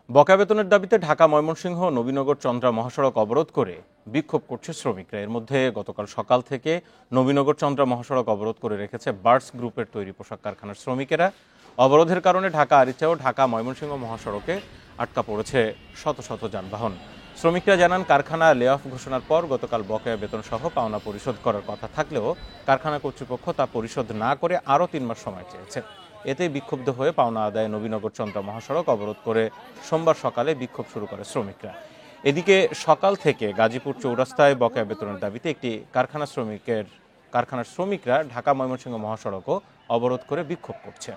বকেয়া বেতনের দাবিতে ঢাকা ময়মনসিংহ নবীনগর চন্দ্রা মহাসড়ক অবরোধ করে বিক্ষোভ করছে শ্রমিকরা। এর মধ্যে গতকাল সকাল থেকে নবীনগর চন্দ্রা মহাসড়ক অবরোধ করে রেখেছে বার্ডস গ্রুপের তৈরি পোশাক কারখানার শ্রমিকেরা। অবরোধের কারণে ঢাকা আরিচা ও ঢাকা ময়মনসিংহ মহাসড়কে আটকা পড়েছে শত শত যানবাহন। শ্রমিকরা জানান, কারখানা লে অফ ঘোষণার পর গতকাল বকেয়া বেতন সহ পাওনা পরিশোধ করার কথা থাকলেও কারখানা কর্তৃপক্ষ তা পরিশোধ না করে আরও 3 মাস সময় চেয়েছে। এতে বিক্ষুব্ধ হয়ে পাওনা আদায়ে নবীনগর চন্দ্রা মহাসড়ক অবরোধ করে সোমবার সকালে বিক্ষোভ শুরু করে শ্রমিকরা। এদিকে সকাল থেকে গাজীপুর চৌরাস্তায় বকেয়া বেতনের দাবিতে একটি কারখানার শ্রমিকরা ঢাকা ময়মনসিংহ মহাসড়কও অবরোধ করে বিক্ষোভ করছে।